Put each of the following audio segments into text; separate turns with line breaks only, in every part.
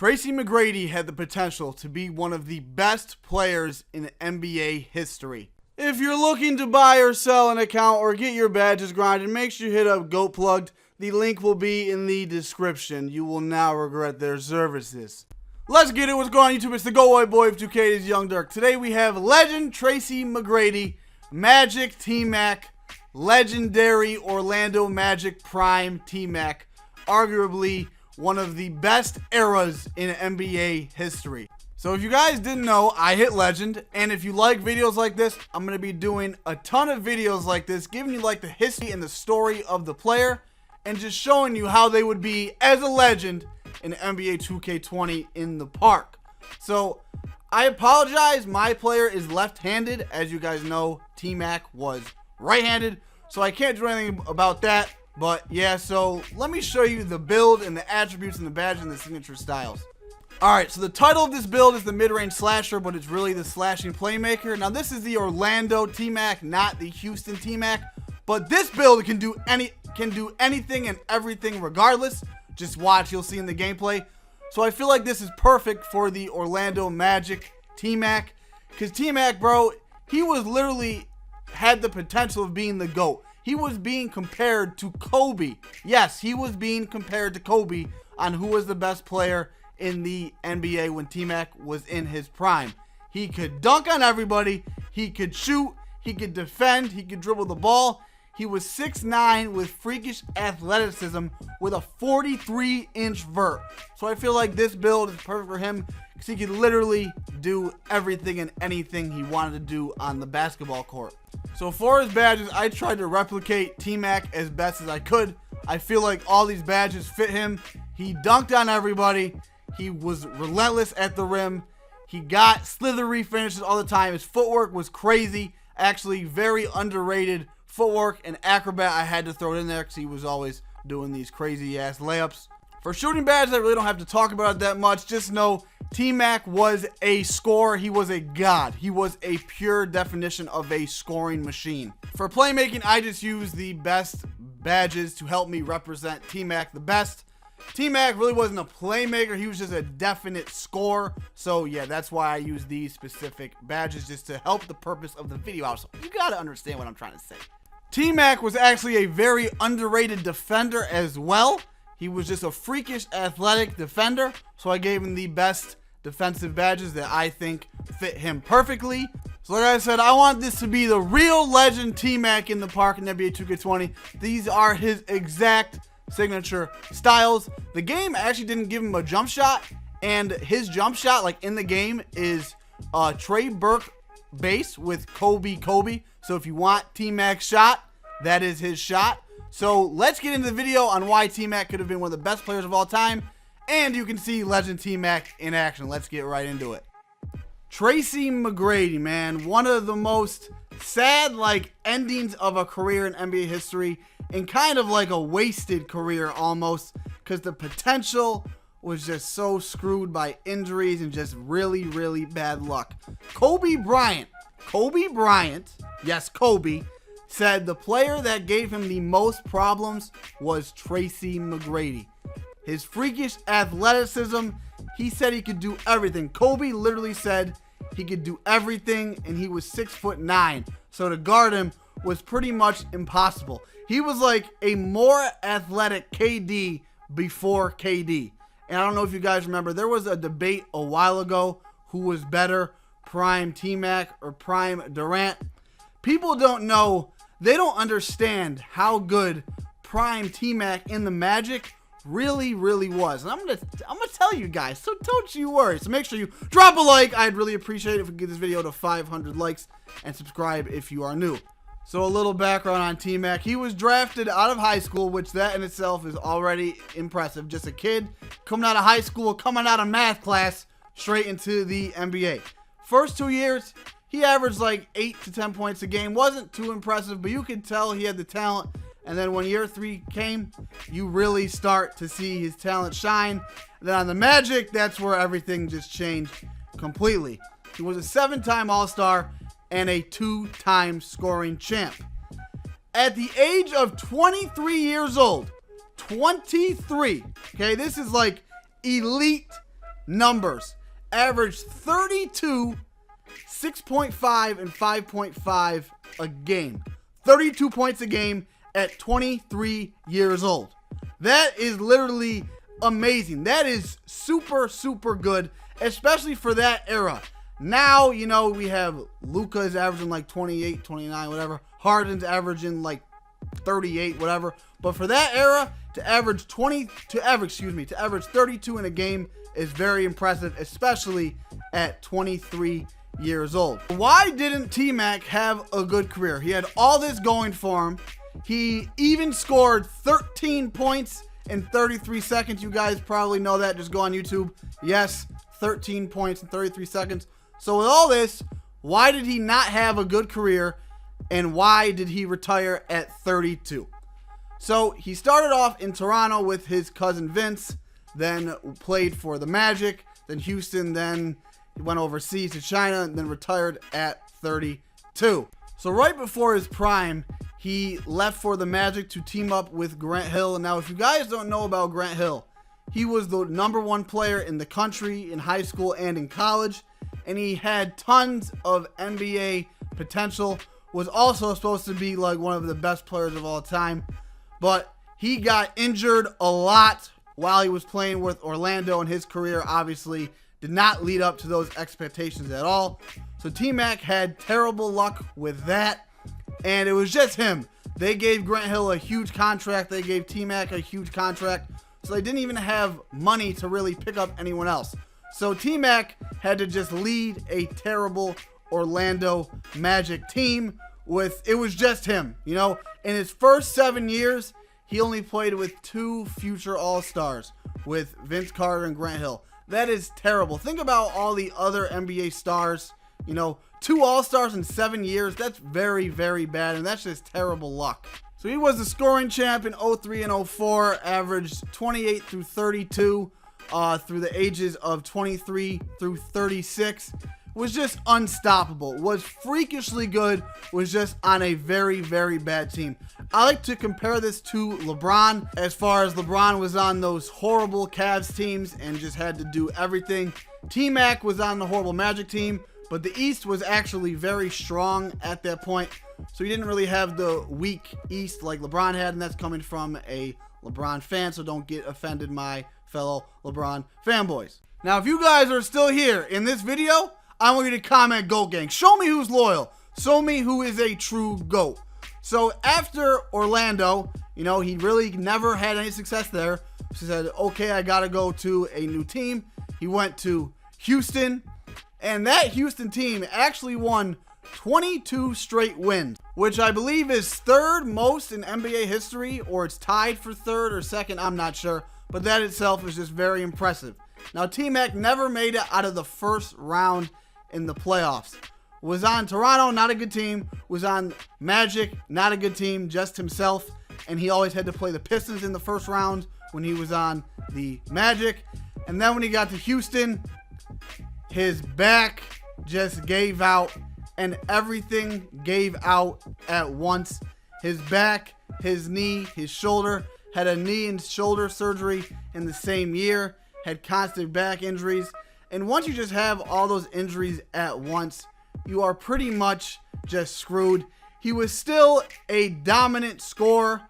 Tracy McGrady had the potential to be one of the best players in NBA history. If you're looking to buy or sell an account or get your badges grinded, make sure you hit up Goat Plugged. The link will be in the description. You will now regret their services. Let's get it. What's going on, YouTube? It's the Go White Boy of 2K. It's Young Dirk. Today we have legend Tracy McGrady, Magic T-Mac, legendary Orlando Magic Prime T-Mac, arguably one of the best eras in NBA history. So if you guys didn't know, I hit legend, and if you like videos like this, I'm going to be doing a ton of videos like this, giving you like the history and the story of the player, and just showing you how they would be as a legend in NBA 2K20 in the park. So I apologize, my player is left-handed. As you guys know, T-Mac was right-handed, so I can't do anything about that. But yeah, so let me show you the build and the attributes and the badge and the signature styles. Alright, so the title of this build is the mid-range slasher, but it's really the slashing playmaker. Now this is the Orlando T-Mac, not the Houston T-Mac. But this build can do anything and everything regardless. Just watch, you'll see in the gameplay. So I feel like this is perfect for the Orlando Magic T-Mac. Because T-Mac, bro, he was literally had the potential of being the GOAT. He was being compared to Kobe. Yes, he was being compared to Kobe on who was the best player in the NBA when T-Mac was in his prime. He could dunk on everybody. He could shoot. He could defend. He could dribble the ball. He was 6'9" with freakish athleticism with a 43-inch vert. So I feel like this build is perfect for him because he could literally do everything and anything he wanted to do on the basketball court. So for his badges, I tried to replicate T-Mac as best as I could. I feel like all these badges fit him. He dunked on everybody. He was relentless at the rim. He got slithery finishes all the time. His footwork was crazy. Actually, very underrated footwork and acrobat. I had to throw it in there because he was always doing these crazy ass layups. For shooting badges, I really don't have to talk about it that much. Just know T-Mac was a scorer. He was a god. He was a pure definition of a scoring machine. For playmaking, I just use the best badges to help me represent T-Mac the best. T-Mac really wasn't a playmaker. He was just a definite scorer. So yeah, that's why I use these specific badges, just to help the purpose of the video out. So you gotta understand what I'm trying to say. T-Mac was actually a very underrated defender as well. He was just a freakish athletic defender, so I gave him the best defensive badges that I think fit him perfectly. So like I said, I want this to be the real legend T-Mac in the park in NBA 2K20. These are his exact signature styles. The game actually didn't give him a jump shot, and his jump shot, like in the game, is Trey Burke base with Kobe. So if you want T-Mac's shot, that is his shot. So let's get into the video on why T-Mac could have been one of the best players of all time, and you can see legend T-Mac in action. Let's get right into it. Tracy McGrady, man, one of the most sad endings of a career in NBA history, and kind of like a wasted career almost, because the potential was just so screwed by injuries and just really, really bad luck. Kobe Bryant, yes, Kobe, said the player that gave him the most problems was Tracy McGrady. His freakish athleticism, he said he could do everything. Kobe literally said he could do everything, and he was 6'9". So to guard him was pretty much impossible. He was like a more athletic KD before KD. And I don't know if you guys remember, there was a debate a while ago who was better, prime T-Mac or prime Durant. People don't know. They don't understand how good prime T-Mac in the Magic really, really was. And I'm gonna tell you guys, so don't you worry. So make sure you drop a like. I'd really appreciate it if we could get this video to 500 likes, and subscribe if you are new. So a little background on T-Mac. He was drafted out of high school, which that in itself is already impressive. Just a kid coming out of high school, coming out of math class, straight into the NBA. First 2 years, he averaged like 8 to 10 points a game. Wasn't too impressive, but you could tell he had the talent. And then when year 3 came, you really start to see his talent shine. And then on the Magic, that's where everything just changed completely. He was a 7-time All-Star and a 2-time scoring champ. At the age of 23 years old, 23, okay, this is like elite numbers. Averaged 32, 6.5, and 5.5 a game. 32 points a game at 23 years old. That is literally amazing. That is super, super good, especially for that era. Now, you know, we have Luka is averaging like 28, 29, whatever. Harden's averaging like 38, whatever. But for that era, to average 32 in a game is very impressive, especially at 23 years old. Why didn't T-Mac have a good career? He had all this going for him. He even scored 13 points in 33 seconds. You guys probably know that. Just go on YouTube. Yes, 13 points in 33 seconds. So with all this, why did he not have a good career, and why did he retire at 32? So he started off in Toronto with his cousin Vince, then played for the Magic, then Houston, then he went overseas to China, and then retired at 32. So right before his prime, he left for the Magic to team up with Grant Hill. And now if you guys don't know about Grant Hill, he was the #1 player in the country in high school and in college, and he had tons of NBA potential, was also supposed to be like one of the best players of all time, but he got injured a lot while he was playing with Orlando, and his career obviously did not lead up to those expectations at all. So T-Mac had terrible luck with that, and it was just him. They gave Grant Hill a huge contract. They gave T-Mac a huge contract, so they didn't even have money to really pick up anyone else. So T-Mac had to just lead a terrible Orlando Magic team with, it was just him, you know. In his first 7 years, he only played with 2 future All-Stars, with Vince Carter and Grant Hill. That is terrible. Think about all the other NBA stars, you know, 2 All-Stars in 7 years. That's very, very bad, and that's just terrible luck. So he was the scoring champ in 03 and 04, averaged 28 through 32 through the ages of 23 through 36. Was just unstoppable. Was freakishly good. Was just on a very, very bad team. I like to compare this to LeBron, as far as LeBron was on those horrible Cavs teams and just had to do everything. T-Mac was on the horrible Magic team, but the East was actually very strong at that point, so he didn't really have the weak East like LeBron had, and that's coming from a LeBron fan, so don't get offended, my fellow LeBron fanboys. Now, if you guys are still here in this video, I want you to comment GOAT Gang. Show me who's loyal. Show me who is a true GOAT. So after Orlando, you know, he really never had any success there. So he said, okay, I got to go to a new team. He went to Houston, and that Houston team actually won 22 straight wins, which I believe is third most in NBA history, or it's tied for third or second, I'm not sure. But that itself is just very impressive. Now, T-Mac never made it out of the first round in the playoffs. Was on Toronto, not a good team. Was on Magic, not a good team, just himself. And he always had to play the Pistons in the first round when he was on the Magic. And then when he got to Houston, his back just gave out, and everything gave out at once. His back, his knee, his shoulder. Had a knee and shoulder surgery in the same year. Had constant back injuries. And once you just have all those injuries at once, you are pretty much just screwed. He was still a dominant scorer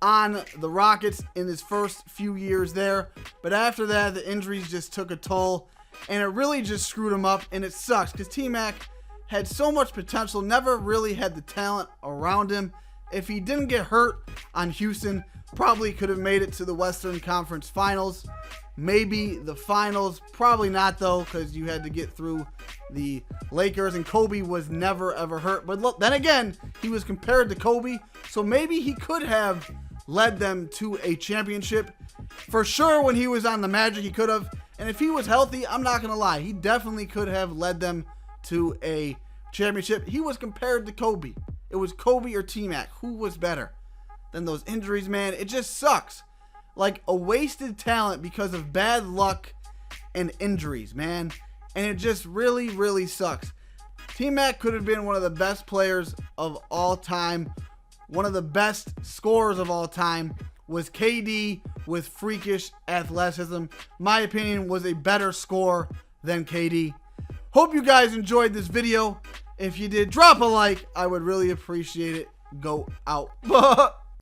on the Rockets in his first few years there, but after that, the injuries just took a toll, and it really just screwed him up, and it sucks because T-Mac had so much potential, never really had the talent around him. If he didn't get hurt on Houston, probably could have made it to the Western Conference Finals. Maybe the finals, probably not though, because you had to get through the Lakers, and Kobe was never ever hurt. But look, then again, he was compared to Kobe, so maybe he could have led them to a championship. For sure, when he was on the Magic, he could have. And if he was healthy, I'm not going to lie, he definitely could have led them to a championship. He was compared to Kobe. It was Kobe or T-Mac. Who was better? Then those injuries, man, it just sucks. Like a wasted talent because of bad luck and injuries, man. And it just really, really sucks. T-Mac could have been one of the best players of all time, one of the best scorers of all time, was KD with freakish athleticism. My opinion was a better score than KD. Hope you guys enjoyed this video. If you did, drop a like. I would really appreciate it. Go out.